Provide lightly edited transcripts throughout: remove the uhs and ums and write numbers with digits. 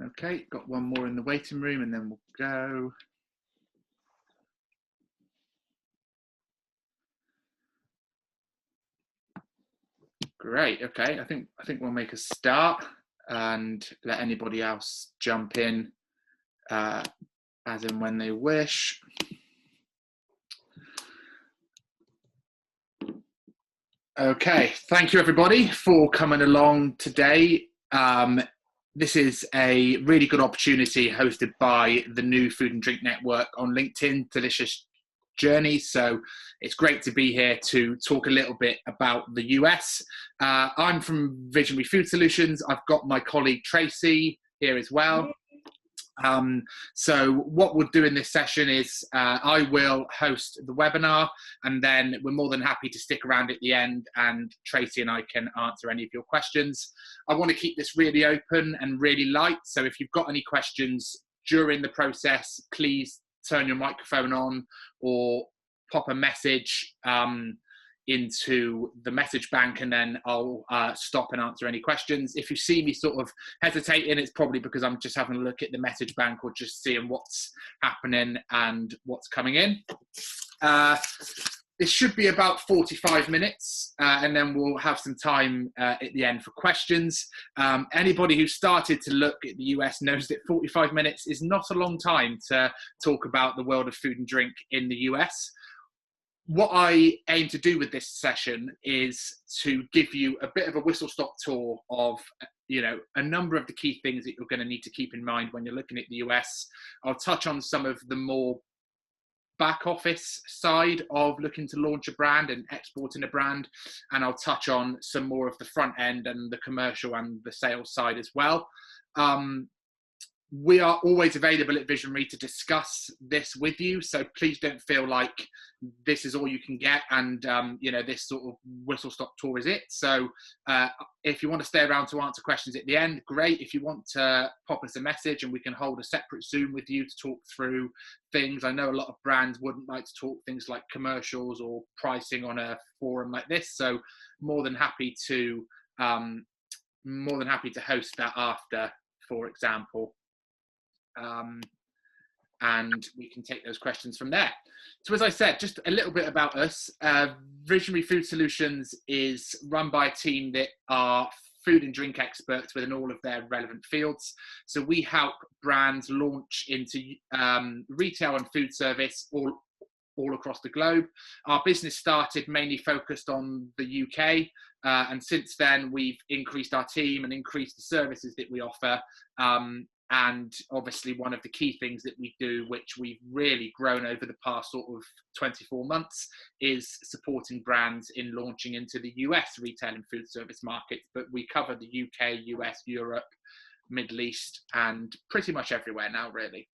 Okay, got one more in the waiting room and then we'll go. Great. Okay, I think we'll make a start and let anybody else jump in as and when they wish. Okay, thank you everybody for coming along today. This is a really good opportunity hosted by the new Food and Drink Network on LinkedIn, Delicious Journey. So it's great to be here to talk a little bit about the US. I'm from Visionary Food Solutions. I've got my colleague Tracy here as well. So what we'll do in this session is I will host the webinar, and then we're more than happy to stick around at the end and Tracy and I can answer any of your questions. I want to keep this really open and really light, so if you've got any questions during the process, please turn your microphone on or pop a message into the message bank, and then I'll stop and answer any questions. If you see me sort of hesitating, it's probably because I'm just having a look at the message bank or just seeing what's happening and what's coming in. This should be about 45 minutes, and then we'll have some time at the end for questions. Anybody who started to look at the US knows that 45 minutes is not a long time to talk about the world of food and drink in the US. What I aim to do with this session is to give you a bit of a whistle-stop tour of, a number of the key things that you're going to need to keep in mind when you're looking at the US. I'll touch on some of the more back office side of looking to launch a brand and exporting a brand, and I'll touch on some more of the front end and the commercial and the sales side as well. We are always available at Visionary to discuss this with you, so please don't feel like this is all you can get and this sort of whistle-stop tour is it. So if you want to stay around to answer questions at the end, great. If you want to pop us a message and we can hold a separate Zoom with you to talk through things. I know a lot of brands wouldn't like to talk things like commercials or pricing on a forum like this, so more than happy to host that after, for example. And we can take those questions from there. So as I said, just a little bit about us. Visionary Food Solutions is run by a team that are food and drink experts within all of their relevant fields. So we help brands launch into retail and food service all across the globe. Our business started mainly focused on the UK, and since then we've increased our team and increased the services that we offer. And obviously one of the key things that we do, which we've really grown over the past sort of 24 months, is supporting brands in launching into the US retail and food service markets. But we cover the UK, US, Europe, Middle East, and pretty much everywhere now, really.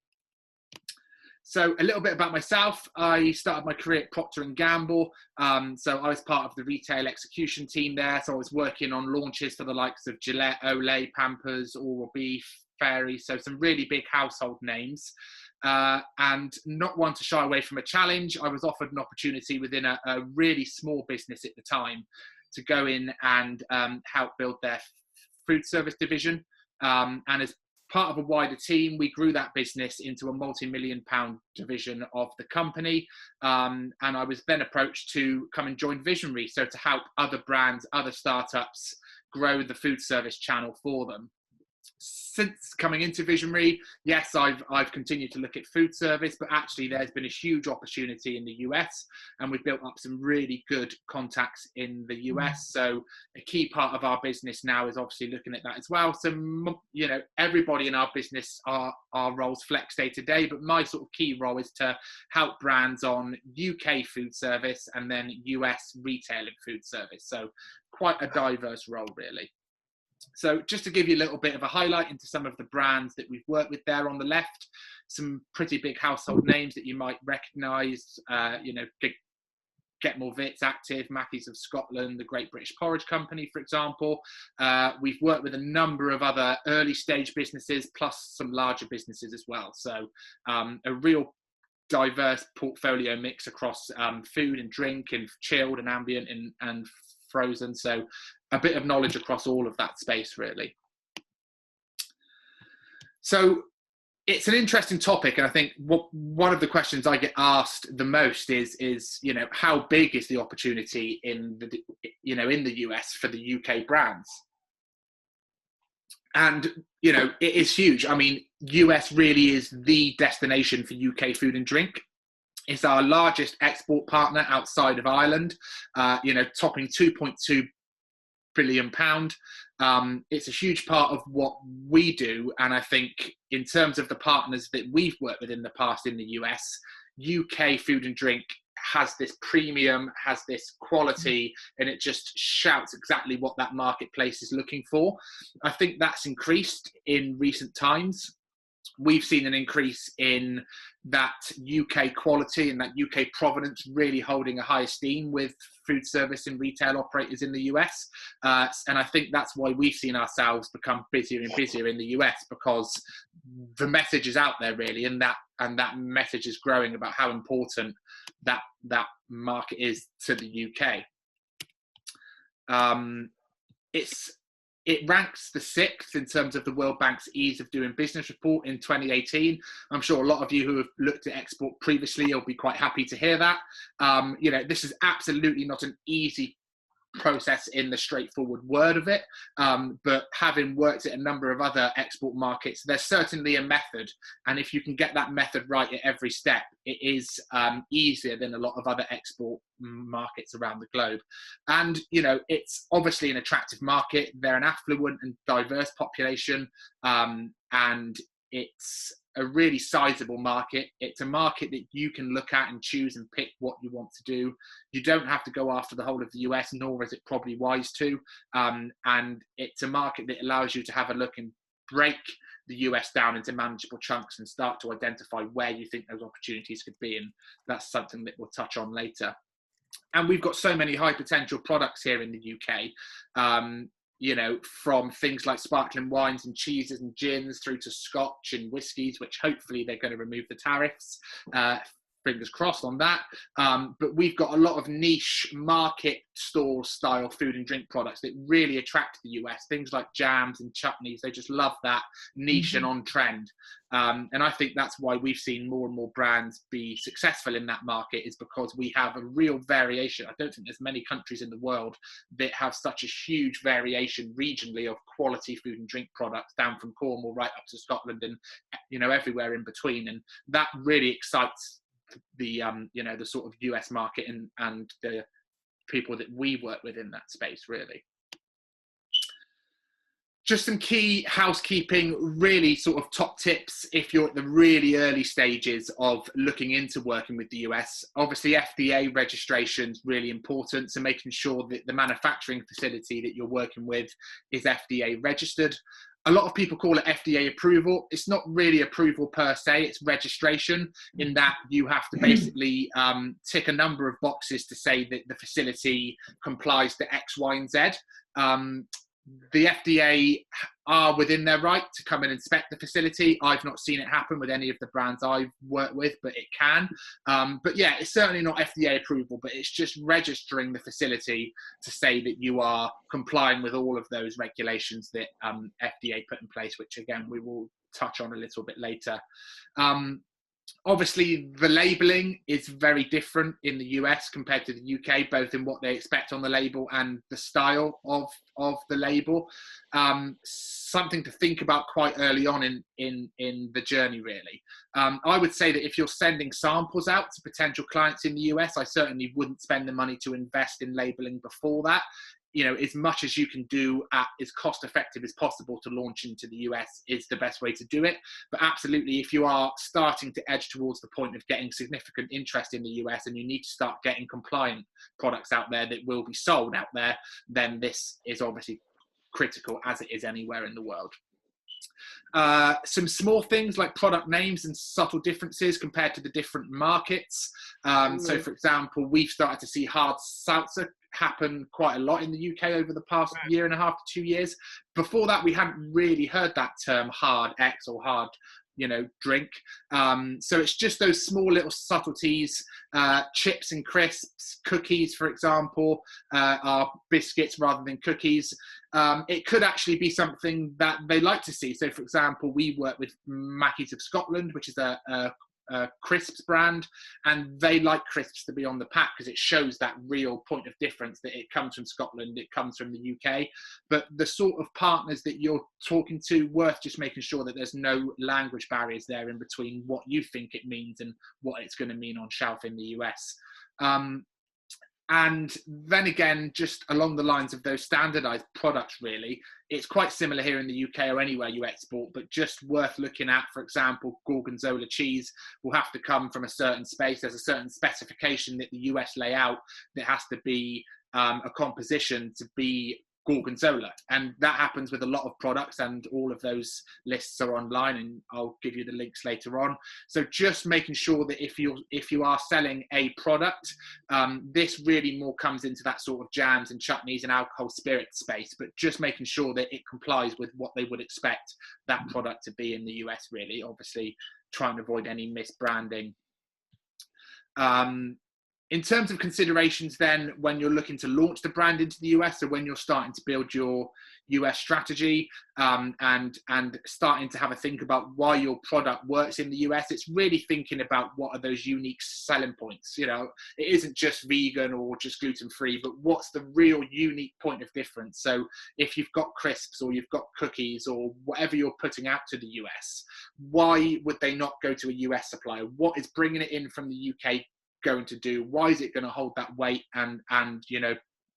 So a little bit about myself. I started my career at Procter & Gamble. So I was part of the retail execution team there. So I was working on launches for the likes of Gillette, Olay, Pampers, Oral-B, Fairy, so some really big household names, and not one to shy away from a challenge. I was offered an opportunity within a really small business at the time to go in and help build their food service division, and as part of a wider team, we grew that business into a multi-million-pound division of the company, and I was then approached to come and join Visionary, so to help other brands, other startups grow the food service channel for them. Since coming into Visionary, yes, I've continued to look at food service, but actually there's been a huge opportunity in the US, and we've built up some really good contacts in the US. So a key part of our business now is obviously looking at that as well. So, everybody in our business, our roles flex day to day, but my sort of key role is to help brands on UK food service and then US retail and food service. So quite a diverse role, really. So just to give you a little bit of a highlight into some of the brands that we've worked with there on the left, some pretty big household names that you might recognise, Get More Vits, Active, Mackey's of Scotland, the Great British Porridge Company, for example. We've worked with a number of other early stage businesses, plus some larger businesses as well. So a real diverse portfolio mix across food and drink and chilled and ambient and frozen. So a bit of knowledge across all of that space, really. So it's an interesting topic, and I think one of the questions I get asked the most is how big is the opportunity in the US for the UK brands? And it is huge. I mean, US really is the destination for UK food and drink. It's our largest export partner outside of Ireland, topping £2.2 billion. It's a huge part of what we do. And I think in terms of the partners that we've worked with in the past in the US, UK food and drink has this premium, has this quality, and it just shouts exactly what that marketplace is looking for. I think that's increased in recent times. We've seen an increase in that UK quality and that UK provenance really holding a high esteem with food service and retail operators in the US. And I think that's why we've seen ourselves become busier and busier in the US, because the message is out there really, and that message is growing about how important that market is to the UK. It ranks the 6th in terms of the World Bank's Ease of Doing Business report in 2018. I'm sure a lot of you who have looked at export previously will be quite happy to hear that. This is absolutely not an easy process in the straightforward word of it, but having worked at a number of other export markets, there's certainly a method, and if you can get that method right at every step, it is easier than a lot of other export markets around the globe. And it's obviously an attractive market. They're an affluent and diverse population, and it's a really sizable market. It's a market that you can look at and choose and pick what you want to do. You don't have to go after the whole of the US, nor is it probably wise to. And it's a market that allows you to have a look and break the US down into manageable chunks and start to identify where you think those opportunities could be. And that's something that we'll touch on later. And we've got so many high potential products here in the UK. From things like sparkling wines and cheeses and gins through to scotch and whiskies, which hopefully they're going to remove the tariffs. Fingers crossed on that. But we've got a lot of niche market store style food and drink products that really attract the US. Things like jams and chutneys. They just love that niche and on trend. And I think that's why we've seen more and more brands be successful in that market, is because we have a real variation. I don't think there's many countries in the world that have such a huge variation regionally of quality food and drink products, down from Cornwall right up to Scotland and everywhere in between. And that really excites the sort of US market and the people that we work with in that space, really. Just some key housekeeping, really sort of top tips if you're at the really early stages of looking into working with the US. Obviously, FDA registration is really important, so making sure that the manufacturing facility that you're working with is FDA registered. A lot of people call it FDA approval. It's not really approval per se, it's registration, in that you have to basically tick a number of boxes to say that the facility complies to X, Y, and Z. The FDA are within their right to come and inspect the facility. I've not seen it happen with any of the brands I've worked with, but it can. But yeah, it's certainly not FDA approval, but it's just registering the facility to say that you are complying with all of those regulations that FDA put in place, which again, we will touch on a little bit later. Obviously, the labelling is very different in the US compared to the UK, both in what they expect on the label and the style of the label. Something to think about quite early on in the journey, really. I would say that if you're sending samples out to potential clients in the US, I certainly wouldn't spend the money to invest in labelling before that. As much as you can do at as cost effective as possible to launch into the US is the best way to do it. But absolutely, if you are starting to edge towards the point of getting significant interest in the US and you need to start getting compliant products out there that will be sold out there, then this is obviously critical, as it is anywhere in the world. Some small things like product names and subtle differences compared to the different markets. So for example, we've started to see hard seltzer happen quite a lot in the UK over the past year and a half to 2 years. Before that, we hadn't really heard that term hard X or hard drink. So it's just those small little subtleties. Chips and crisps, cookies, for example, are biscuits rather than cookies. It could actually be something that they like to see. So, for example, we work with Mackey's of Scotland, which is a crisps brand, and they like crisps to be on the pack because it shows that real point of difference, that it comes from Scotland, it comes from the UK. But the sort of partners that you're talking to, worth just making sure that there's no language barriers there in between what you think it means and what it's going to mean on shelf in the US. And then again, just along the lines of those standardized products, really, it's quite similar here in the UK or anywhere you export, but just worth looking at. For example, Gorgonzola cheese will have to come from a certain space. There's a certain specification that the US lay out that has to be a composition to be Gorgonzola, and that happens with a lot of products, and all of those lists are online, and I'll give you the links later on. So just making sure that if you are selling a product, this really more comes into that sort of jams and chutneys and alcohol spirit space, but just making sure that it complies with what they would expect that product to be in the US, really, obviously trying to avoid any misbranding. In terms of considerations then, when you're looking to launch the brand into the US, or when you're starting to build your US strategy, and starting to have a think about why your product works in the US, it's really thinking about what are those unique selling points. It isn't just vegan or just gluten-free, but what's the real unique point of difference? So if you've got crisps or you've got cookies or whatever you're putting out to the US, why would they not go to a US supplier? What is bringing it in from the UK going to do? Why is it going to hold that weight and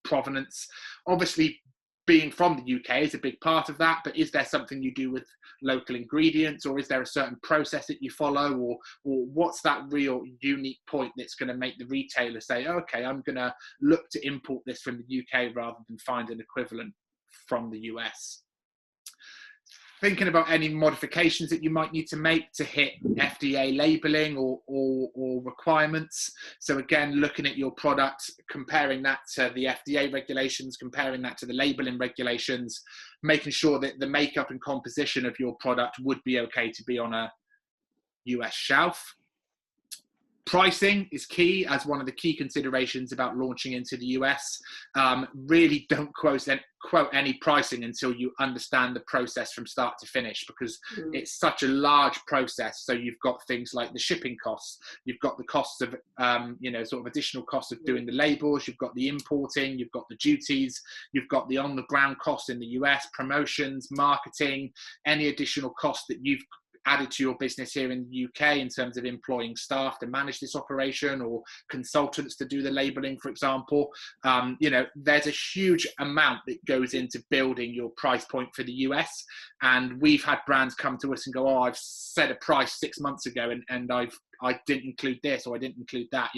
provenance? Obviously, being from the UK is a big part of that, but is there something you do with local ingredients, or is there a certain process that you follow, or what's that real unique point that's going to make the retailer say, okay, I'm going to look to import this from the UK rather than find an equivalent from the US? Thinking about any modifications that you might need to make to hit FDA labeling or requirements. So again, looking at your product, comparing that to the FDA regulations, comparing that to the labeling regulations, making sure that the makeup and composition of your product would be okay to be on a US shelf. Pricing is key as one of the key considerations about launching into the US. Really don't quote any pricing until you understand the process from start to finish, because it's such a large process. So you've got things like the shipping costs, you've got the costs of sort of additional costs of doing the labels, you've got the importing, you've got the duties, you've got the on the ground costs in the US, promotions, marketing, any additional costs that you've added to your business here in the UK in terms of employing staff to manage this operation, or consultants to do the labeling, for example. There's a huge amount that goes into building your price point for the US. And we've had brands come to us and go, I've set a price 6 months ago and I didn't include this, or I didn't include that.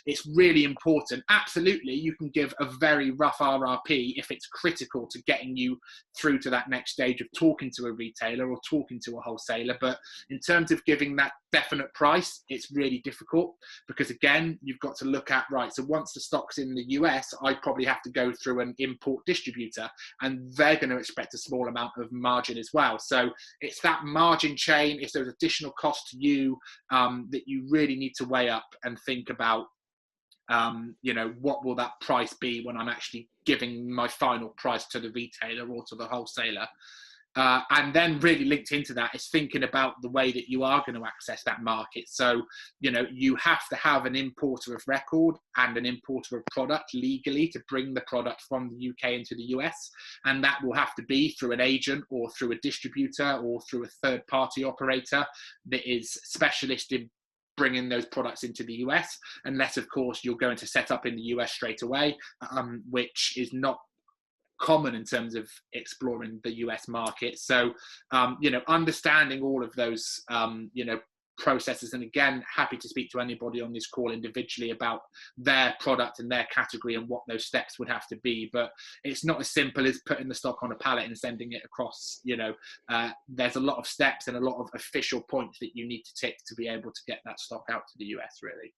It's really important. Absolutely, you can give a very rough RRP if it's critical to getting you through to that next stage of talking to a retailer or talking to a wholesaler. But in terms of giving that definite price, it's really difficult, because again, you've got to look at, right, so once the stock's in the US, I probably have to go through an import distributor, and they're going to expect a small amount of margin as well. So it's that margin chain, it's those additional costs to you that you really need to weigh up and think about, what will that price be when I'm actually giving my final price to the retailer or to the wholesaler. And then really linked into that is thinking about the way that you are going to access that market. So, you have to have an importer of record and an importer of product legally to bring the product from the UK into the US. And that will have to be through an agent or through a distributor or through a third party operator that is specialist in bringing those products into the US, unless of course you're going to set up in the US straight away, which is not common in terms of exploring the US market. So, understanding all of those, processes, and again, happy to speak to anybody on this call individually about their product and their category and what those steps would have to be. But it's not as simple as putting the stock on a pallet and sending it across. There's a lot of steps and a lot of official points that you need to tick to be able to get that stock out to the US, really.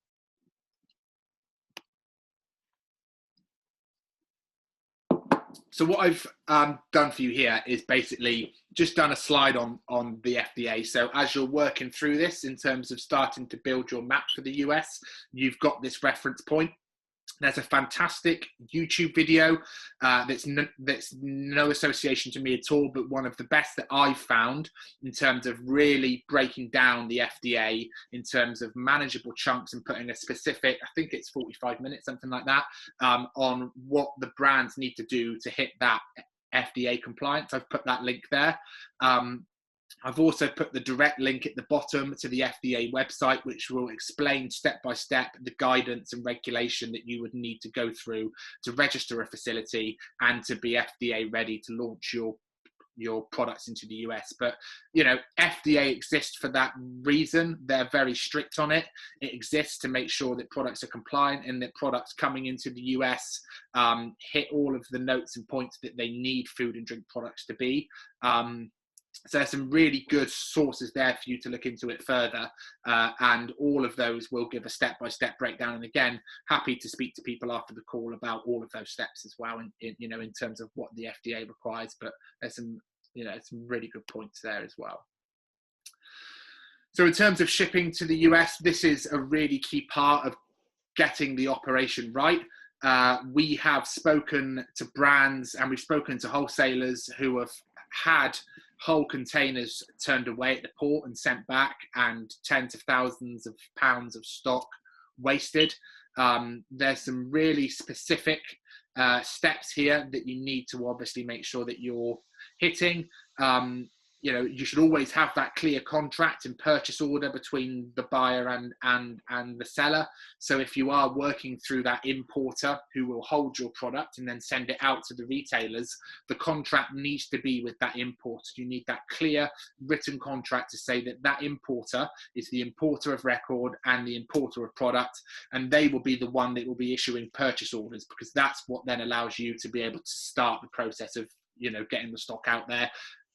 So what I've done for you here is basically just done a slide on the FDA. So as you're working through this in terms of starting to build your map for the US, you've got this reference point. There's a fantastic YouTube video that's no association to me at all, but one of the best that I've found in terms of really breaking down the FDA in terms of manageable chunks and putting a specific, I think it's 45 minutes, something like that, on what the brands need to do to hit that FDA compliance. I've put that link there. I've also put the direct link at the bottom to the FDA website, which will explain step by step the guidance and regulation that you would need to go through to register a facility and to be FDA ready to launch your products into the US. But, you know, FDA exists for that reason. They're very strict on it. It exists to make sure that products are compliant and that products coming into the US hit all of the notes and points that they need food and drink products to be. So there's some really good sources there for you to look into it further, and all of those will give a step-by-step breakdown. And again, happy to speak to people after the call about all of those steps as well, in terms of what the FDA requires. But there's some really good points there as well. So in terms of shipping to the US, this is a really key part of getting the operation right. We have spoken to brands and we've spoken to wholesalers who have had whole containers turned away at the port and sent back, and tens of thousands of pounds of stock wasted. There's some really specific steps here that you need to obviously make sure that you're hitting. You should always have that clear contract and purchase order between the buyer and the seller. So if you are working through that importer who will hold your product and then send it out to the retailers, the contract needs to be with that importer. You need that clear written contract to say that that importer is the importer of record and the importer of product, and they will be the one that will be issuing purchase orders, because that's what then allows you to be able to start the process of, getting the stock out there.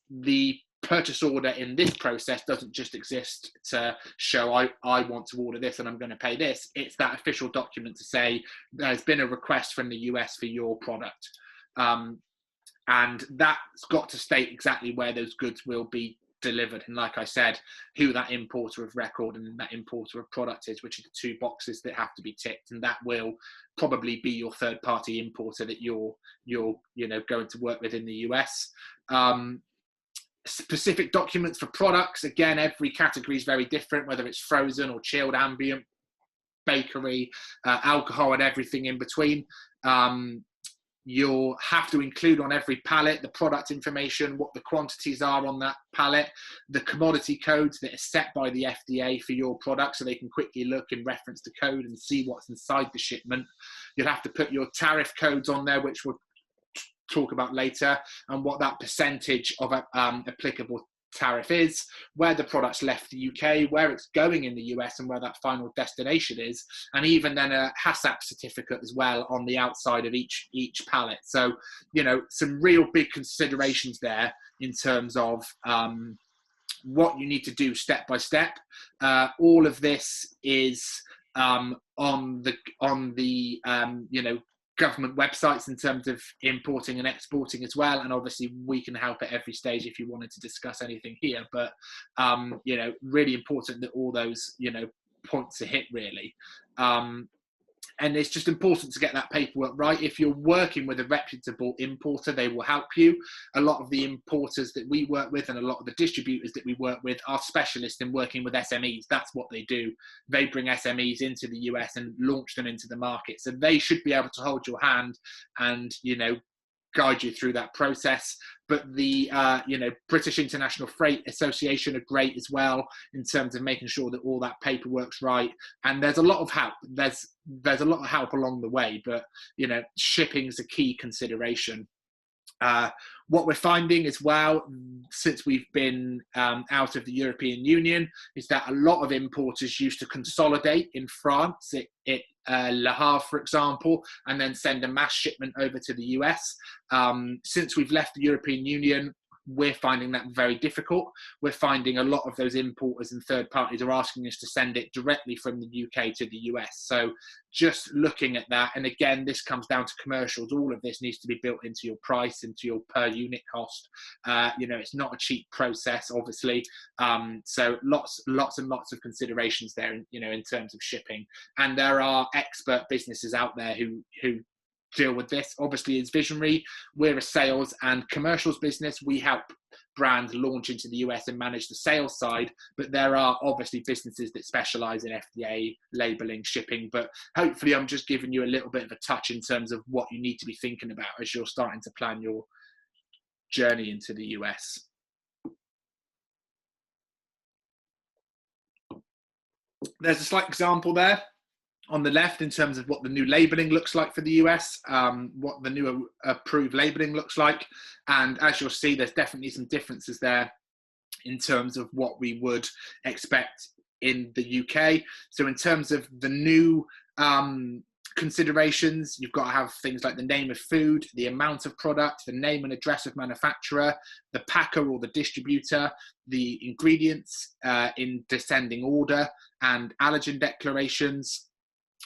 The purchase order in this process doesn't just exist to show I want to order this and I'm going to pay this. It's that official document to say there's been a request from the US for your product, and that's got to state exactly where those goods will be delivered, and like I said, who that importer of record and that importer of product is, which are the two boxes that have to be ticked, and that will probably be your third party importer that you're going to work with in the US. Specific documents for products, again, every category is very different, whether it's frozen or chilled, ambient, bakery, alcohol, and everything in between. You'll have to include on every pallet the product information, what the quantities are on that pallet, the commodity codes that are set by the FDA for your product, so they can quickly look and reference the code and see what's inside the shipment. You'll have to put your tariff codes on there, which will talk about later, and what that percentage of applicable tariff is, where the product's left the UK, where it's going in the US, and where that final destination is, and even then a HACCP certificate as well on the outside of each pallet. So, some real big considerations there in terms of what you need to do step by step. All of this is on the government websites in terms of importing and exporting as well, and obviously we can help at every stage if you wanted to discuss anything here, but really important that all those points are hit, really. And it's just important to get that paperwork right. If you're working with a reputable importer, they will help you. A lot of the importers that we work with and a lot of the distributors that we work with are specialists in working with SMEs. That's what they do. They bring SMEs into the US and launch them into the market. So they should be able to hold your hand and, guide you through that process. But the British International Freight Association are great as well in terms of making sure that all that paperwork's right. And there's a lot of help. There's a lot of help along the way, but shipping is a key consideration. What we're finding as well, since we've been out of the European Union, is that a lot of importers used to consolidate in France, Le Havre, for example, and then send a mass shipment over to the US. Since we've left the European Union, we're finding that very difficult. We're finding a lot of those importers and third parties are asking us to send it directly from the UK to the US. So just looking at that, and again, this comes down to commercials. All of this needs to be built into your price, into your per unit cost. It's not a cheap process, obviously. So lots and lots of considerations there, in terms of shipping. And there are expert businesses out there who deal with this. Obviously, as Visionary, we're a sales and commercials business. We help brands launch into the US and manage the sales side, but there are obviously businesses that specialize in FDA, labeling, shipping. But hopefully I'm just giving you a little bit of a touch in terms of what you need to be thinking about as you're starting to plan your journey into the US. There's a slight example there on the left in terms of what the new labeling looks like for the US, what the new approved labeling looks like. And as you'll see, there's definitely some differences there in terms of what we would expect in the UK. So in terms of the new considerations, you've got to have things like the name of food, the amount of product, the name and address of manufacturer, the packer or the distributor, the ingredients in descending order, and allergen declarations.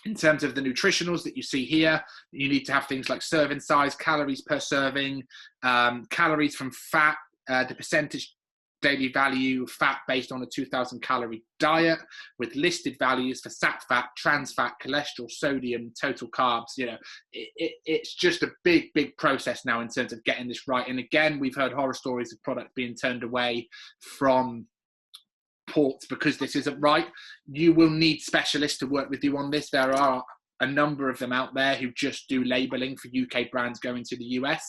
In terms of the nutritionals that you see here, you need to have things like serving size, calories per serving, calories from fat, the percentage daily value of fat based on a 2,000 calorie diet, with listed values for sat fat, trans fat, cholesterol, sodium, total carbs. It's just a big process now in terms of getting this right. And again, we've heard horror stories of product being turned away from ports because this isn't right. You will need specialists to work with you on this. There are a number of them out there who just do labeling for UK brands going to the US.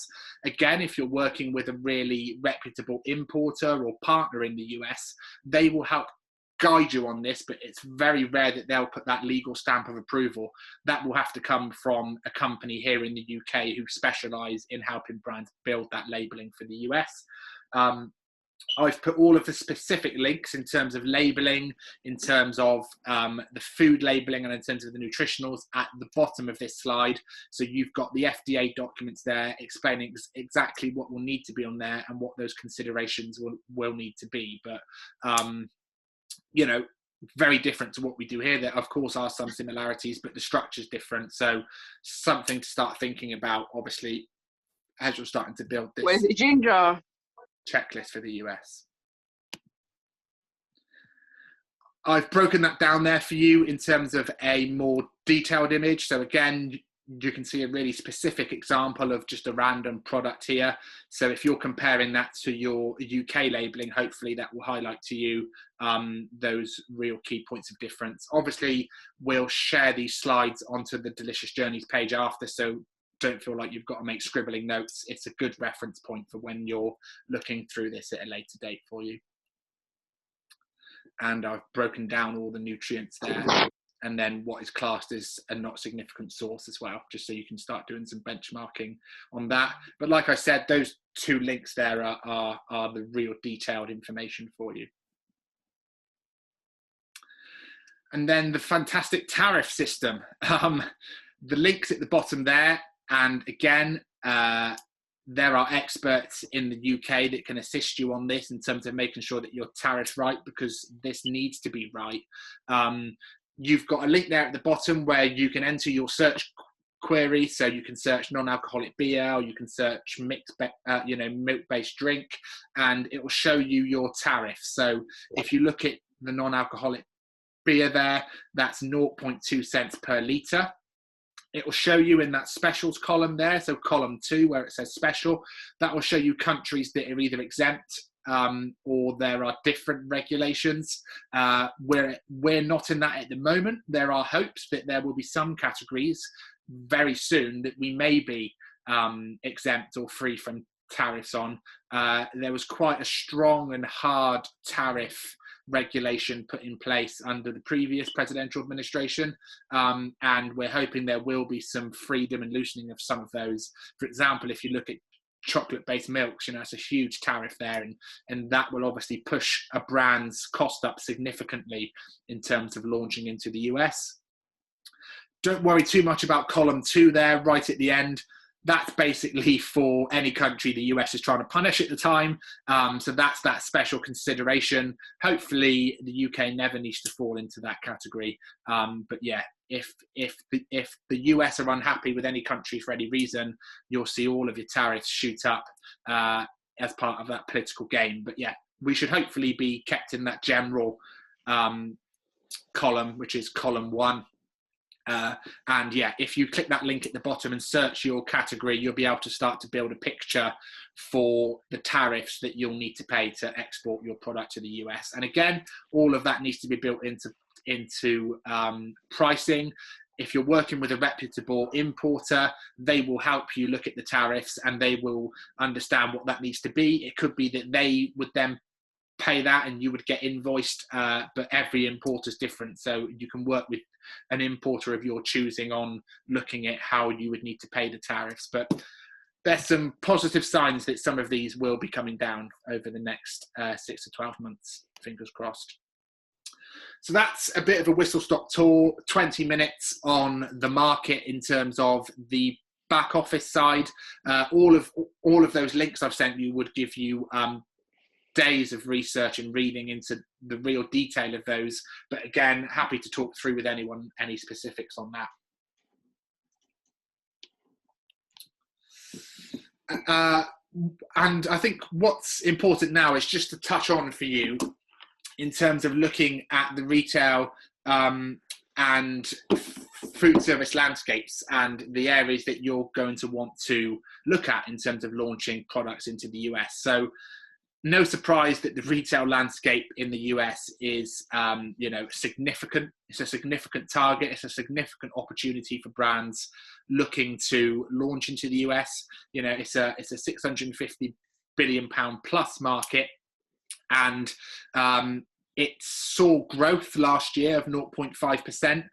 Again, if you're working with a really reputable importer or partner in the US, they will help guide you on this, but it's very rare that they'll put that legal stamp of approval. That will have to come from a company here in the UK who specialize in helping brands build that labeling for the US. I've put all of the specific links in terms of labeling, in terms of the food labeling, and in terms of the nutritionals at the bottom of this slide. So you've got the FDA documents there explaining exactly what will need to be on there and what those considerations will need to be. But, very different to what we do here. There, of course, are some similarities, but the structure's different. So something to start thinking about, obviously, as you're starting to build this. Where's the ginger? Checklist for the US. I've broken that down there for you in terms of a more detailed image. So again, you can see a really specific example of just a random product here. So if you're comparing that to your UK labeling, hopefully that will highlight to you those real key points of difference. Obviously, we'll share these slides onto the Delicious Journeys page after, so don't feel like you've got to make scribbling notes. It's a good reference point for when you're looking through this at a later date for you. And I've broken down all the nutrients there, and then what is classed as a not significant source as well, just so you can start doing some benchmarking on that. But like I said, those two links there are the real detailed information for you. And then the fantastic tariff system. The links at the bottom there. And again, there are experts in the UK that can assist you on this in terms of making sure that your tariff's right, because this needs to be right. You've got a link there at the bottom where you can enter your search query. So you can search non-alcoholic beer, or you can search milk-based drink, and it will show you your tariff. So if you look at the non-alcoholic beer there, that's 0.2 cents per litre. It will show you in that specials column there, so column 2 where it says special, that will show you countries that are either exempt or there are different regulations. We're not in that at the moment. There are hopes that there will be some categories very soon that we may be exempt or free from tariffs on. There was quite a strong and hard tariff regulation put in place under the previous presidential administration, and we're hoping there will be some freedom and loosening of some of those. For example, if you look at chocolate-based milks, it's a huge tariff there, and that will obviously push a brand's cost up significantly in terms of launching into the US. Don't worry too much about column 2 there, right at the end. that's basically for any country the US is trying to punish at the time. So that's that special consideration. Hopefully the UK never needs to fall into that category. But yeah, if the US are unhappy with any country for any reason, you'll see all of your tariffs shoot up as part of that political game. But yeah, we should hopefully be kept in that general column, which is column 1. And yeah, if you click that link at the bottom and search your category, you'll be able to start to build a picture for the tariffs that you'll need to pay to export your product to the US. And again, all of that needs to be built into pricing. If you're working with a reputable importer, they will help you look at the tariffs and they will understand what that needs to be. It could be that they would then pay that and you would get invoiced, but every importer is different. So you can work with an importer of your choosing on looking at how you would need to pay the tariffs. But there's some positive signs that some of these will be coming down over the next 6 to 12 months, fingers crossed. So that's a bit of a whistle-stop tour, 20 minutes on the market in terms of the back office side. All of those links I've sent you would give you days of research and reading into the real detail of those. But again, happy to talk through with anyone any specifics on that. And I think what's important now is just to touch on for you in terms of looking at the retail and food service landscapes and the areas that you're going to want to look at in terms of launching products into the US. So no surprise that the retail landscape in the US is, significant. It's a significant target. It's a significant opportunity for brands looking to launch into the US. It's a £650 billion plus market, and it saw growth last year of 0.5%.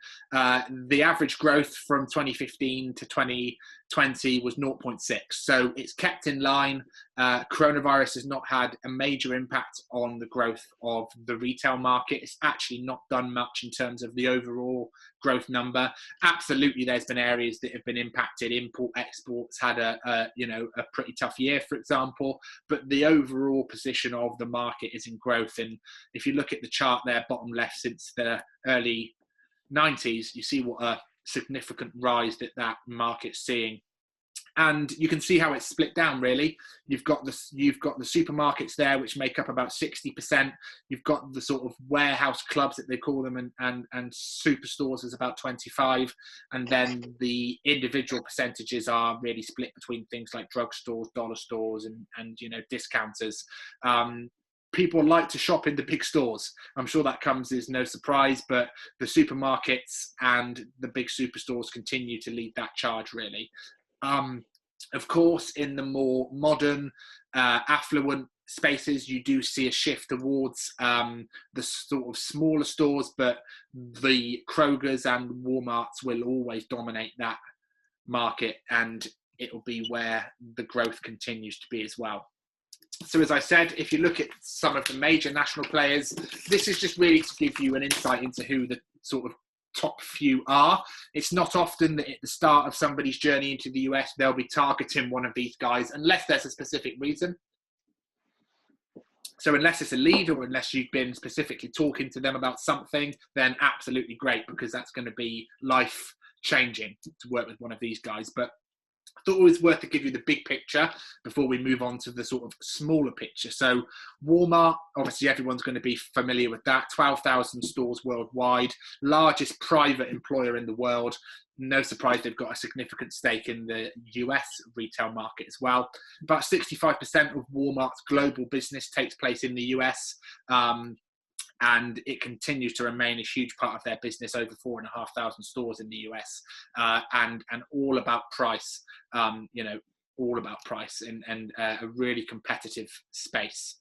The average growth from 2015 to 2020 was 0.6. So it's kept in line. Coronavirus has not had a major impact on the growth of the retail market. It's actually not done much in terms of the overall growth number. Absolutely, there's been areas that have been impacted. Exports had a pretty tough year, for example. But the overall position of the market is in growth. And if you look at the chart there, bottom left, since the early 90s, you see what a significant rise that market's seeing. And you can see how it's split down, really. You've got the supermarkets there, which make up about 60%. You've got the sort of warehouse clubs that they call them, and superstores is about 25. And then the individual percentages are really split between things like drugstores, dollar stores, and discounters. People like to shop in the big stores. I'm sure that comes as no surprise, but the supermarkets and the big superstores continue to lead that charge, really. Of course, in the more modern, affluent spaces, you do see a shift towards the sort of smaller stores, but the Krogers and Walmarts will always dominate that market, and it will be where the growth continues to be as well. So as I said, if you look at some of the major national players, this is just really to give you an insight into who the sort of top few are. It's not often that at the start of somebody's journey into the US, they'll be targeting one of these guys, unless there's a specific reason. So unless it's a lead or unless you've been specifically talking to them about something, then absolutely great, because that's going to be life changing to work with one of these guys. But I thought it was worth to give you the big picture before we move on to the sort of smaller picture. So Walmart, obviously everyone's going to be familiar with that. 12,000 stores worldwide, largest private employer in the world. No surprise they've got a significant stake in the US retail market as well. About 65% of Walmart's global business takes place in the US. And it continues to remain a huge part of their business, over 4,500 stores in the US, and all about price, all about price and a really competitive space.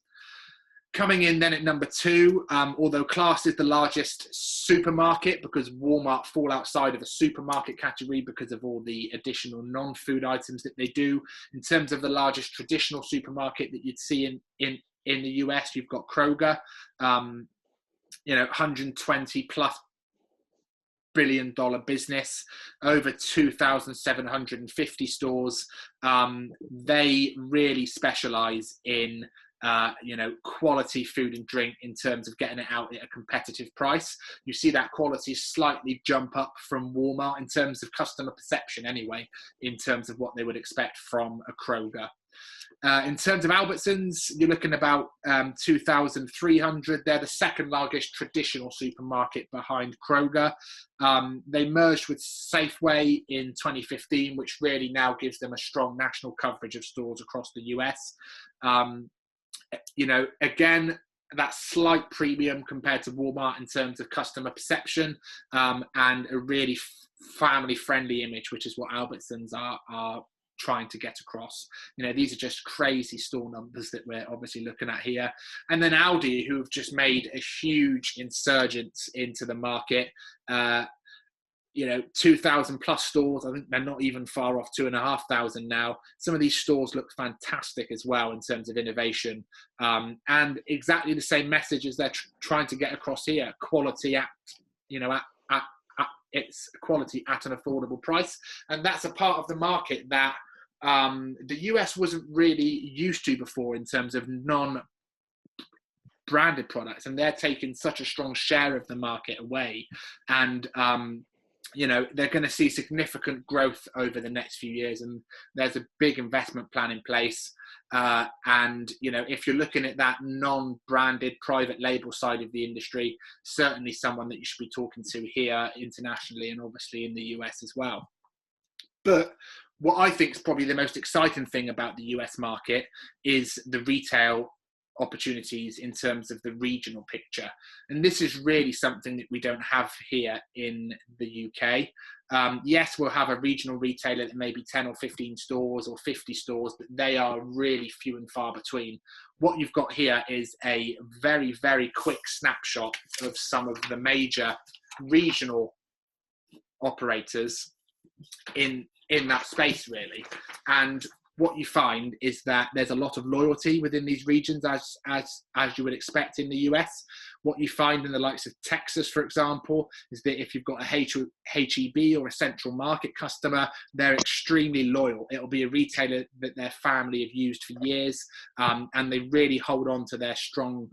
Coming in then at number 2, although classed as the largest supermarket, because Walmart fall outside of the supermarket category because of all the additional non-food items that they do. In terms of the largest traditional supermarket that you'd see in the US, you've got Kroger. 120 plus billion business, over 2,750 stores. They really specialize in quality food and drink in terms of getting it out at a competitive price. You see that quality slightly jump up from Walmart in terms of customer perception anyway, in terms of what they would expect from a Kroger. In terms of Albertsons, you're looking about 2,300. They're the second largest traditional supermarket behind Kroger. They merged with Safeway in 2015, which really now gives them a strong national coverage of stores across the US. Again, that slight premium compared to Walmart in terms of customer perception, and a really family-friendly image, which is what Albertsons are trying to get across. These are just crazy store numbers that we're obviously looking at here. And then Aldi, who have just made a huge insurgence into the market. 2,000 plus stores. I think they're not even far off 2,500 now. Some of these stores look fantastic as well in terms of innovation, and exactly the same message as they're trying to get across here: quality it's quality at an affordable price. And that's a part of the market that the US wasn't really used to before in terms of non-branded products, and they're taking such a strong share of the market away. And they're going to see significant growth over the next few years, and there's a big investment plan in place. If you're looking at that non-branded private label side of the industry, certainly someone that you should be talking to here internationally and obviously in the US as well. But what I think is probably the most exciting thing about the US market is the retail opportunities in terms of the regional picture. And this is really something that we don't have here in the UK. Yes, we'll have a regional retailer that may be 10 or 15 stores or 50 stores, but they are really few and far between. What you've got here is a very, very quick snapshot of some of the major regional operators in that space, really. And what you find is that there's a lot of loyalty within these regions, as you would expect in the US. What you find in the likes of Texas, for example, is that if you've got a HEB or a central market customer, they're extremely loyal. It'll be a retailer that their family have used for years, and they really hold on to their strong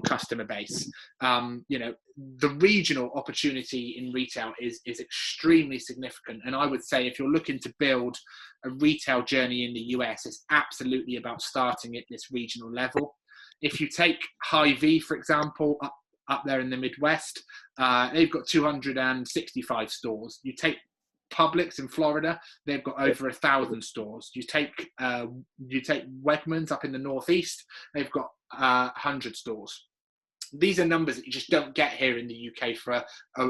customer base. The regional opportunity in retail is extremely significant. And I would say if you're looking to build a retail journey in the US, it's absolutely about starting at this regional level. If you take Hy-Vee, for example, up there in the Midwest, they've got 265 stores. You take Publix in Florida, they've got over 1,000 stores. You take Wegmans up in the Northeast, they've got 100 stores. These are numbers that you just don't get here in the UK for a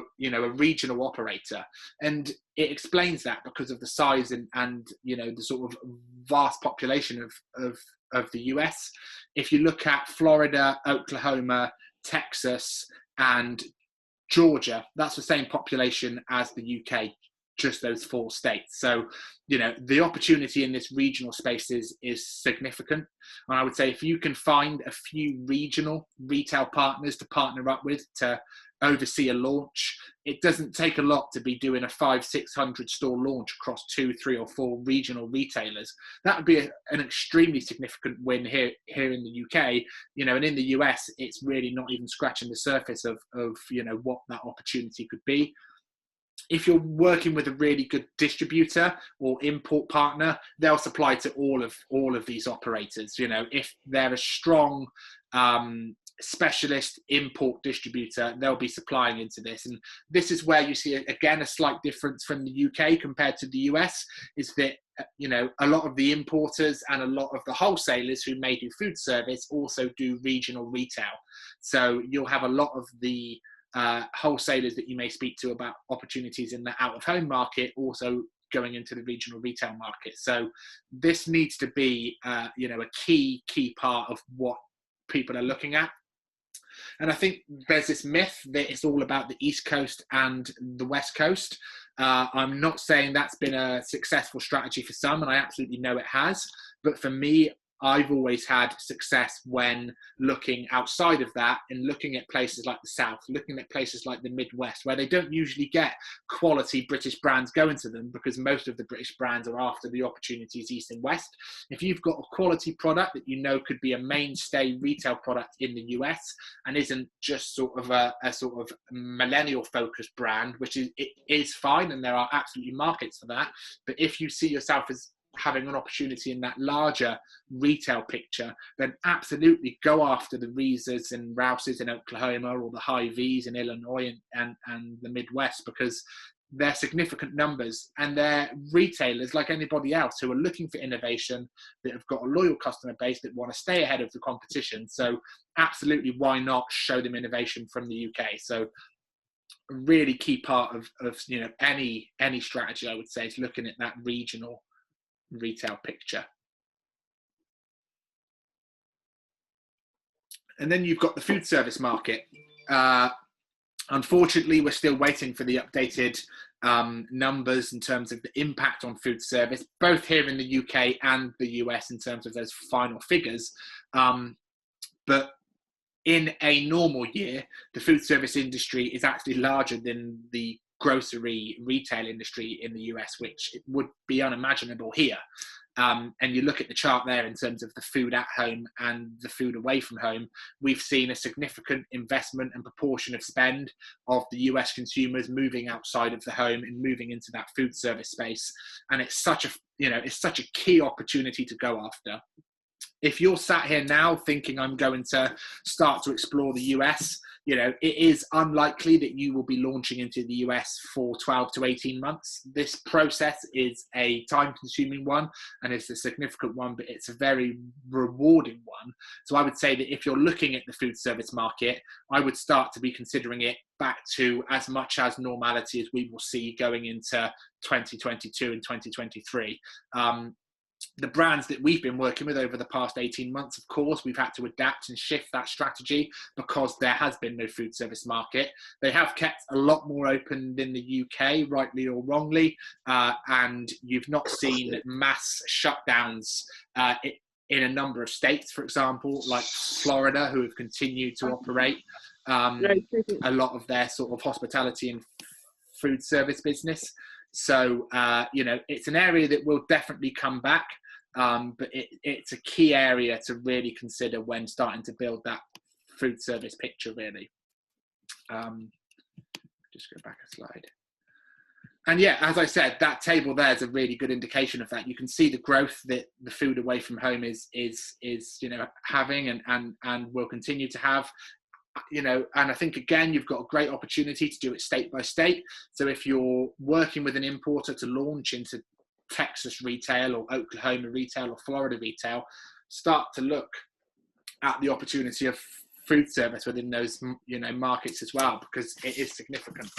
regional operator. And it explains that because of the size and the sort of vast population of the US. If you look at Florida, Oklahoma, Texas, and Georgia, that's the same population as the UK, just those 4 states. So, the opportunity in this regional space is significant. And I would say if you can find a few regional retail partners to partner up with to oversee a launch, it doesn't take a lot to be doing a 500-600 store launch across 2, 3, or 4 regional retailers. That would be an extremely significant win here in the UK. And in the US, it's really not even scratching the surface of what that opportunity could be. If you're working with a really good distributor or import partner, they'll supply to all of these operators. If they're a strong specialist import distributor, they'll be supplying into this. And this is where you see, again, a slight difference from the UK compared to the US, is that a lot of the importers and a lot of the wholesalers who may do food service also do regional retail. So you'll have a lot of the wholesalers that you may speak to about opportunities in the out-of-home market also going into the regional retail market. So this needs to be a key part of what people are looking at. And I think there's this myth that it's all about the East Coast and the West Coast. I'm not saying that's been a successful strategy for some, and I absolutely know it has. But for me, I've always had success when looking outside of that and looking at places like the South, looking at places like the Midwest, where they don't usually get quality British brands going to them, because most of the British brands are after the opportunities East and West. If you've got a quality product that you know could be a mainstay retail product in the US and isn't just sort of a sort of millennial focused brand, which is fine, and there are absolutely markets for that. But if you see yourself as having an opportunity in that larger retail picture, then absolutely go after the Reese's and Rouse's in Oklahoma, or the Hy-Vees in Illinois and the Midwest, because they're significant numbers, and they're retailers like anybody else who are looking for innovation, that have got a loyal customer base, that want to stay ahead of the competition. So absolutely, why not show them innovation from the UK? So a really key part of any strategy, I would say, is looking at that regional retail picture. And then you've got the food service market. Unfortunately, we're still waiting for the updated numbers in terms of the impact on food service, both here in the UK and the US, in terms of those final figures. But in a normal year, the food service industry is actually larger than the grocery retail industry in the US, which would be unimaginable here. And you look at the chart there in terms of the food at home and the food away from home, we've seen a significant investment and proportion of spend of the US consumers moving outside of the home and moving into that food service space. And it's such a key opportunity to go after. If you're sat here now thinking I'm going to start to explore the US, it is unlikely that you will be launching into the US for 12 to 18 months. This process is a time-consuming one, and it's a significant one, but it's a very rewarding one. So I would say that if you're looking at the food service market, I would start to be considering it back to as much as normality as we will see going into 2022 and 2023. The brands that we've been working with over the past 18 months, of course, we've had to adapt and shift that strategy because there has been no food service market. They have kept a lot more open than the UK, rightly or wrongly, and you've not seen mass shutdowns in a number of states, for example, like Florida, who have continued to operate a lot of their sort of hospitality and food service business. So, it's an area that will definitely come back, but it's a key area to really consider when starting to build that food service picture, really. Just go back a slide. And yeah, as I said, that table there is a really good indication of that. You can see the growth that the food away from home is having and will continue to have. And I think, again, you've got a great opportunity to do it state by state. So if you're working with an importer to launch into Texas retail or Oklahoma retail or Florida retail, start to look at the opportunity of food service within those, markets as well, because it is significant.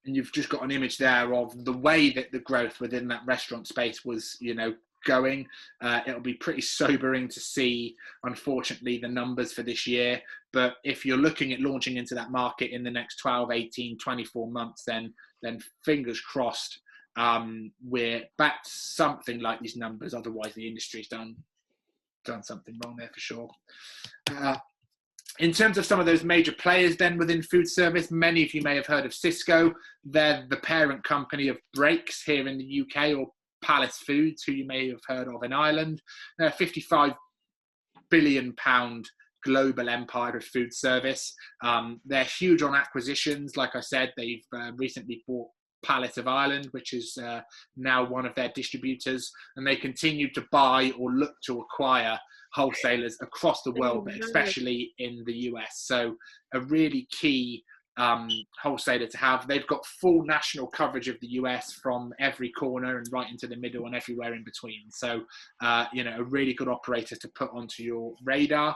And you've just got an image there of the way that the growth within that restaurant space was, going. It'll be pretty sobering to see, unfortunately, the numbers for this year. But if you're looking at launching into that market in the next 12, 18, 24 months, then fingers crossed, we're back to something like these numbers. Otherwise, the industry's done something wrong there for sure. In terms of some of those major players then within food service, many of you may have heard of Cisco. They're the parent company of Brakes here in the UK, or Palace Foods, who you may have heard of in Ireland. They're a £55 billion global empire of food service. They're huge on acquisitions. Like I said, they've recently bought Palace of Ireland, which is now one of their distributors, and they continue to buy or look to acquire wholesalers across the world, but especially in the US. So a really key wholesaler to have. They've got full national coverage of the US from every corner and right into the middle and everywhere in between. So, a really good operator to put onto your radar.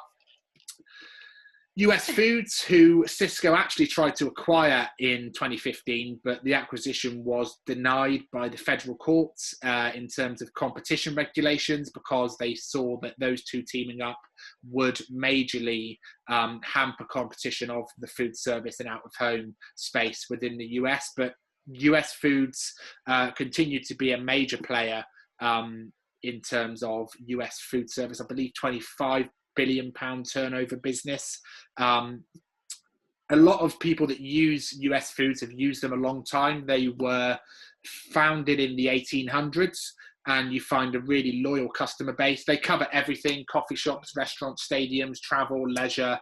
US Foods, who Cisco actually tried to acquire in 2015, but the acquisition was denied by the federal courts in terms of competition regulations, because they saw that those two teaming up would majorly hamper competition of the food service and out-of-home space within the US. But US Foods continue to be a major player in terms of US food service. I believe £25 billion turnover business. A lot of people that use US Foods have used them a long time. They were founded in the 1800s, and you find a really loyal customer base. They cover everything: coffee shops, restaurants, stadiums, travel, leisure,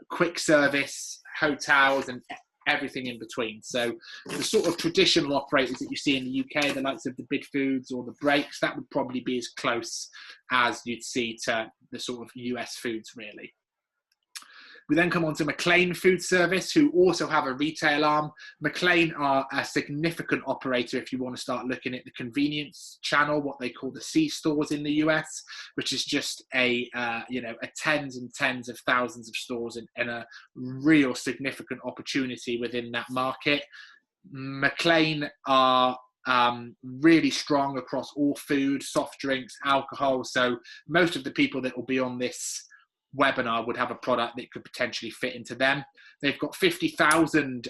quick service, hotels, and everything in between. So the sort of traditional operators that you see in the UK, the likes of the Bid Foods or the Breaks, that would probably be as close as you'd see to the sort of US Foods, really. We then come on to McLean Foodservice, who also have a retail arm. McLean are a significant operator if you want to start looking at the convenience channel, what they call the C stores in the US, which is just a tens and tens of thousands of stores and a real significant opportunity within that market. McLean are really strong across all food, soft drinks, alcohol. So most of the people that will be on this webinar would have a product that could potentially fit into them. They've got 50,000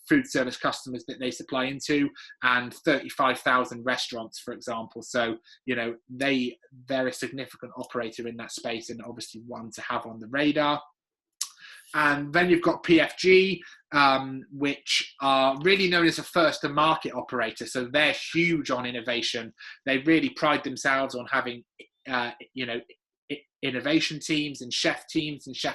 food service customers that they supply into, and 35,000 restaurants, for example. So, they're a significant operator in that space, and obviously one to have on the radar. And then you've got PFG, which are really known as a first-to-market operator. So they're huge on innovation. They really pride themselves on having, innovation teams and chef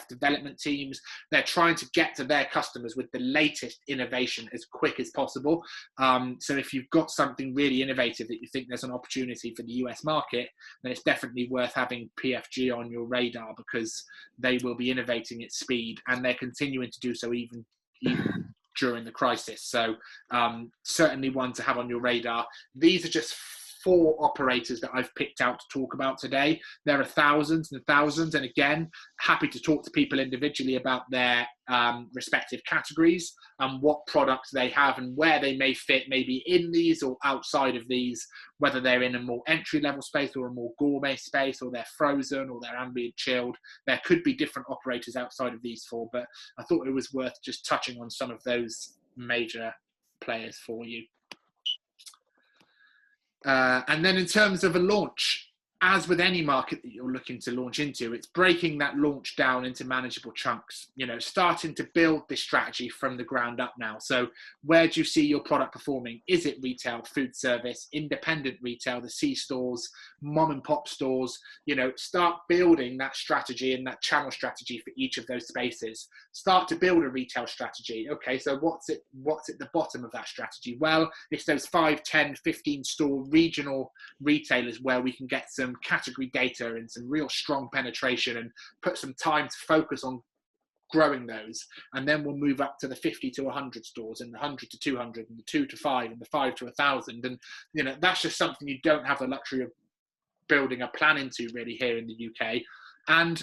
development teams. They're trying to get to their customers with the latest innovation as quick as possible. So if you've got something really innovative that you think there's an opportunity for the US market, then it's definitely worth having PFG on your radar, because they will be innovating at speed, and they're continuing to do so even during the crisis. So certainly one to have on your radar. These are just 4 operators that I've picked out to talk about today. There are thousands and thousands, and again, happy to talk to people individually about their respective categories and what products they have and where they may fit, maybe in these or outside of these, whether they're in a more entry-level space or a more gourmet space, or they're frozen or they're ambient chilled. There could be different operators outside of these 4, but I thought it was worth just touching on some of those major players for you. And then in terms of a launch, as with any market that you're looking to launch into, it's breaking that launch down into manageable chunks, starting to build this strategy from the ground up now. So where do you see your product performing? Is it retail, food service, independent retail, the C stores, mom and pop stores? Start building that strategy and that channel strategy for each of those spaces. Start to build a retail strategy. Okay, so what's at the bottom of that strategy? Well, it's those 5, 10, 15 store regional retailers where we can get some category data and some real strong penetration and put some time to focus on growing those. And then we'll move up to the 50 to 100 stores, and the 100 to 200, and the 2 to 5, and the 5 to 1,000. And that's just something you don't have the luxury of building a plan into really here in the UK. And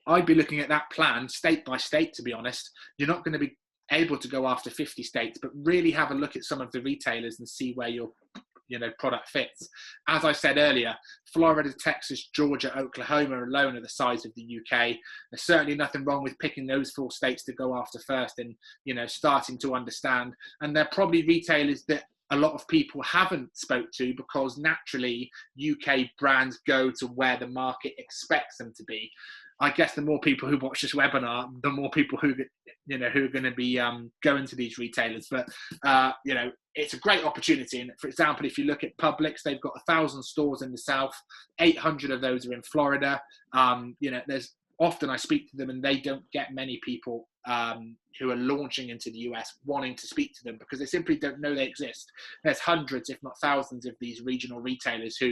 I'd be looking at that plan state by state, to be honest. You're not going to be able to go after 50 states, but really have a look at some of the retailers and see where your product fits. As I said earlier, Florida, Texas, Georgia, Oklahoma alone are the size of the UK. There's certainly nothing wrong with picking those 4 states to go after first and, starting to understand. And they're probably retailers that a lot of people haven't spoke to, because naturally UK brands go to where the market expects them to be. I guess the more people who watch this webinar, the more people who are going to be going to these retailers. But it's a great opportunity. And for example, if you look at Publix, they've got 1,000 stores in the South. 800 of those are in Florida. There's often I speak to them, and they don't get many people who are launching into the US wanting to speak to them, because they simply don't know they exist. There's hundreds, if not thousands, of these regional retailers who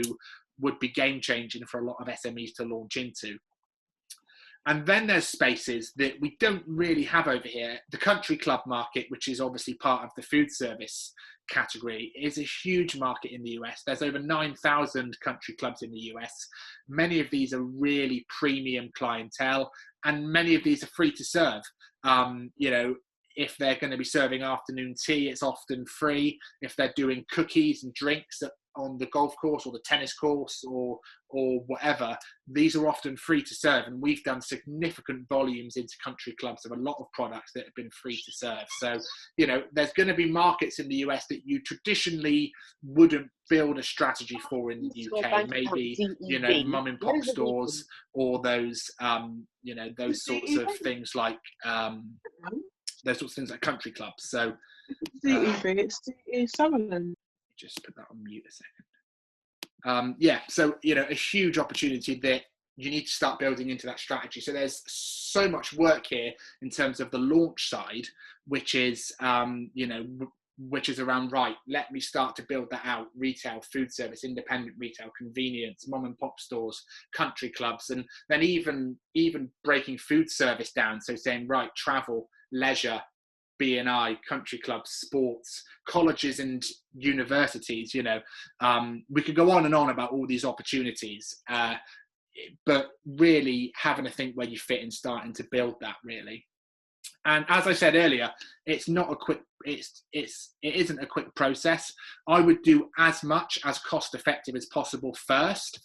would be game changing for a lot of SMEs to launch into. And then there's spaces that we don't really have over here. The country club market, which is obviously part of the food service category, is a huge market in the US. There's over 9,000 country clubs in the US. Many of these are really premium clientele, and many of these are free to serve. If they're going to be serving afternoon tea, it's often free. If they're doing cookies and drinks on the golf course or the tennis course or whatever, these are often free to serve, and we've done significant volumes into country clubs of a lot of products that have been free to serve. So, you know, there's going to be markets in the US that you traditionally wouldn't build a strategy for in the UK. Maybe, you know, mum and pop stores, or those you know, those sorts of things like country clubs. So it's Sutherland. Just put that on mute a second. Yeah, so, you know, a huge opportunity that you need to start building into that strategy. So there's so much work here in terms of the launch side, which is, you know, which is around, right, let me start to build that out: retail, food service, independent retail, convenience, mom and pop stores, country clubs, and then even breaking food service down. So saying, right, travel, leisure, B&I, country clubs, sports, colleges and universities. You know, we could go on and on about all these opportunities, but really having to think where you fit and starting to build that, really. And as I said earlier, it's not a quick, it isn't a quick process. I would do as much as cost effective as possible first.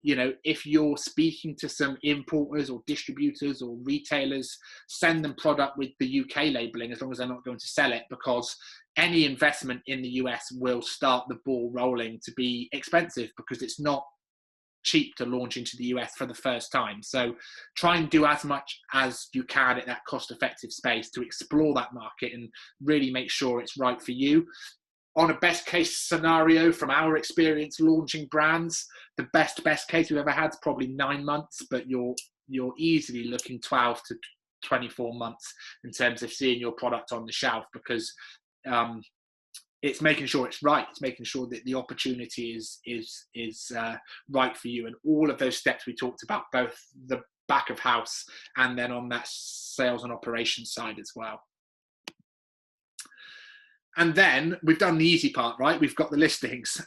You know, if you're speaking to some importers or distributors or retailers, send them product with the UK labelling, as long as they're not going to sell it, because any investment in the US will start the ball rolling to be expensive, because it's not cheap to launch into the US for the first time. So try and do as much as you can at that cost effective space to explore that market and really make sure it's right for you. On a best case scenario, from our experience launching brands, the best case we've ever had is probably 9 months, but you're easily looking 12 to 24 months in terms of seeing your product on the shelf, because it's making sure it's right. It's making sure that the opportunity is right for you, and all of those steps we talked about, both the back of house and then on that sales and operations side as well. And then we've done the easy part, right? We've got the listings.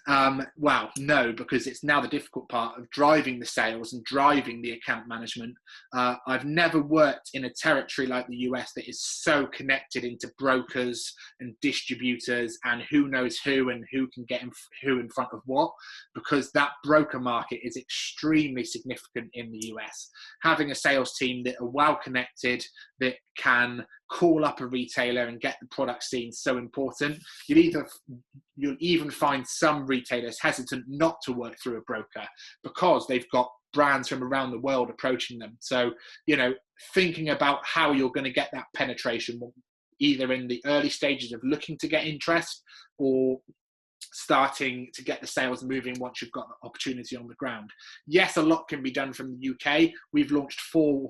Well, no, because it's now the difficult part of driving the sales and driving the account management. I've never worked in a territory like the US that is so connected into brokers and distributors and who knows who and who can get who in front of what, because that broker market is extremely significant in the US. Having a sales team that are well connected, that can call up a retailer and get the product seen, so important. You'll even find some retailers hesitant not to work through a broker because they've got brands from around the world approaching them. So, you know, thinking about how you're going to get that penetration, either in the early stages of looking to get interest or starting to get the sales moving once you've got the opportunity on the ground. Yes, a lot can be done from the UK. We've launched four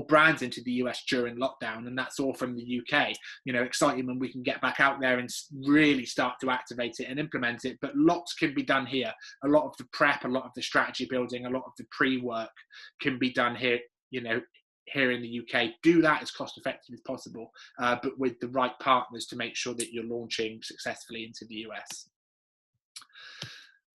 brands into the US during lockdown, and that's all from the UK. You know, exciting when we can get back out there and really start to activate it and implement it, but lots can be done here. A lot of the prep, a lot of the strategy building, a lot of the pre-work can be done here, you know, here in the UK. Do that as cost effective as possible, but with the right partners to make sure that you're launching successfully into the US.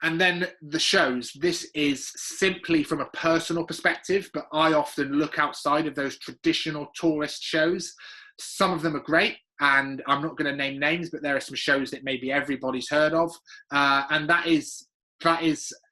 And then the shows. This is simply from a personal perspective, but I often look outside of those traditional tourist shows. Some of them are great, and I'm not going to name names, but there are some shows that maybe everybody's heard of. And that is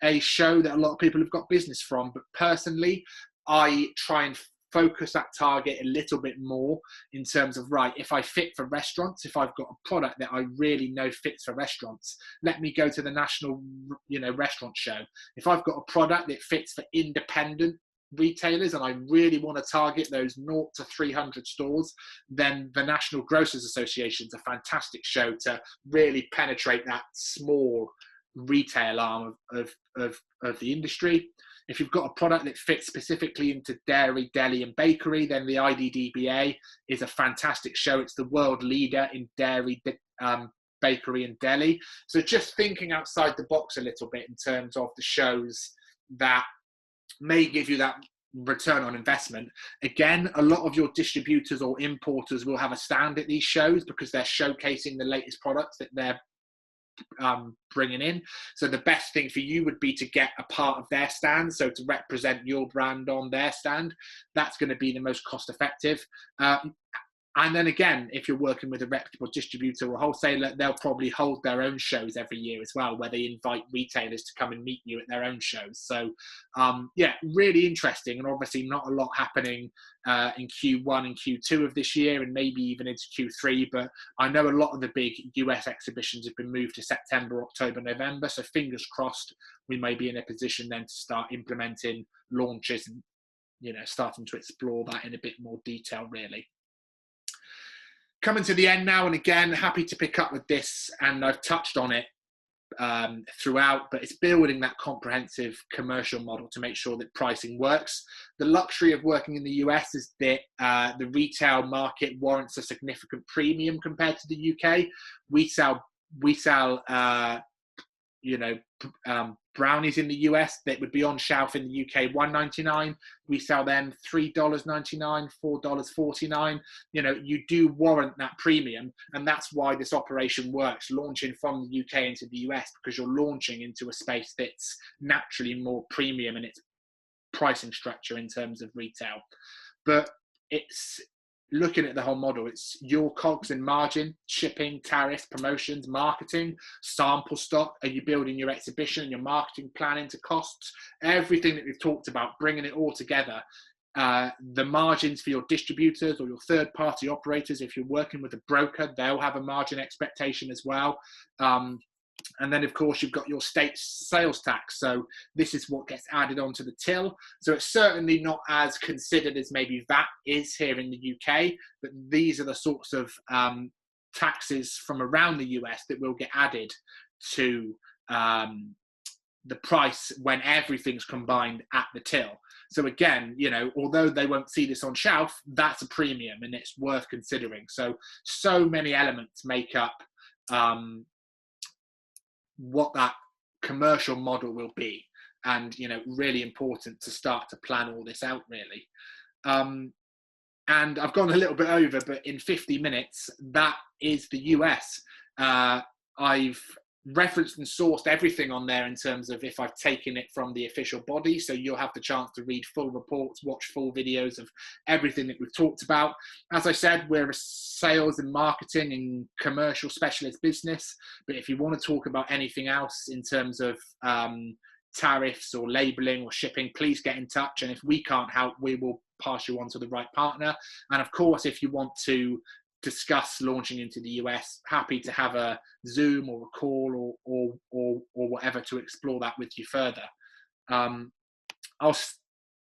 a show that a lot of people have got business from. But personally, I try and focus that target a little bit more in terms of, right, if I fit for restaurants, if I've got a product that I really know fits for restaurants, let me go to the national, you know, restaurant show. If I've got a product that fits for independent retailers and I really want to target those 0 to 300 stores, then the National Grocers Association is a fantastic show to really penetrate that small retail arm of the industry. If you've got a product that fits specifically into dairy, deli and bakery, then the IDDBA is a fantastic show. It's the world leader in dairy, bakery and deli. So just thinking outside the box a little bit in terms of the shows that may give you that return on investment. Again, a lot of your distributors or importers will have a stand at these shows because they're showcasing the latest products that they're bringing in. So the best thing for you would be to get a part of their stand, so to represent your brand on their stand. That's going to be the most cost effective. And then again, if you're working with a reputable distributor or wholesaler, they'll probably hold their own shows every year as well, where they invite retailers to come and meet you at their own shows. So yeah, really interesting. And obviously not a lot happening in Q1 and Q2 of this year, and maybe even into Q3. But I know a lot of the big US exhibitions have been moved to September, October, November. So fingers crossed, we may be in a position then to start implementing launches and, you know, starting to explore that in a bit more detail, really. Coming to the end now, and again, happy to pick up with this, and I've touched on it throughout, but it's building that comprehensive commercial model to make sure that pricing works. The luxury of working in the US is that the retail market warrants a significant premium compared to the UK. We sell you know, brownies in the US that would be on shelf in the UK $1.99. We sell them $3.99, $4.49. You know, you do warrant that premium, and that's why this operation works, launching from the UK into the US, because you're launching into a space that's naturally more premium in its pricing structure in terms of retail. But it's looking at the whole model. It's your cogs and margin, shipping, tariffs, promotions, marketing, sample stock. Are you building your exhibition and your marketing plan into costs? Everything that we've talked about, bringing it all together. The margins for your distributors or your third-party operators. If you're working with a broker, they'll have a margin expectation as well. And then, of course, you've got your state sales tax. So this is what gets added onto the till. So it's certainly not as considered as maybe VAT is here in the UK, but these are the sorts of taxes from around the US that will get added to the price when everything's combined at the till. So again, you know, although they won't see this on shelf, that's a premium and it's worth considering. So many elements make up what that commercial model will be, and, you know, really important to start to plan all this out, really. And I've gone a little bit over, but in 50 minutes, that is the US. I've referenced and sourced everything on there in terms of if I've taken it from the official body, so you'll have the chance to read full reports, watch full videos of everything that we've talked about. As I said, we're a sales and marketing and commercial specialist business, but if you want to talk about anything else in terms of tariffs or labeling or shipping, please get in touch, and if we can't help, we will pass you on to the right partner. And of course, if you want to discuss launching into the US, happy to have a Zoom or a call or whatever to explore that with you further. I'll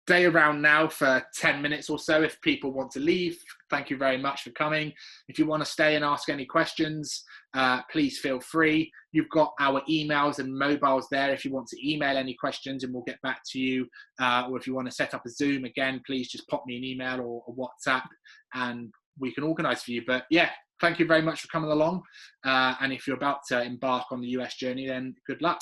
stay around now for 10 minutes or so if people want to leave. Thank you very much for coming. If you want to stay and ask any questions, please feel free. You've got our emails and mobiles there if you want to email any questions, and we'll get back to you. Or if you want to set up a Zoom, again, please just pop me an email or a WhatsApp and we can organise for you. But yeah, thank you very much for coming along. And if you're about to embark on the US journey, then good luck.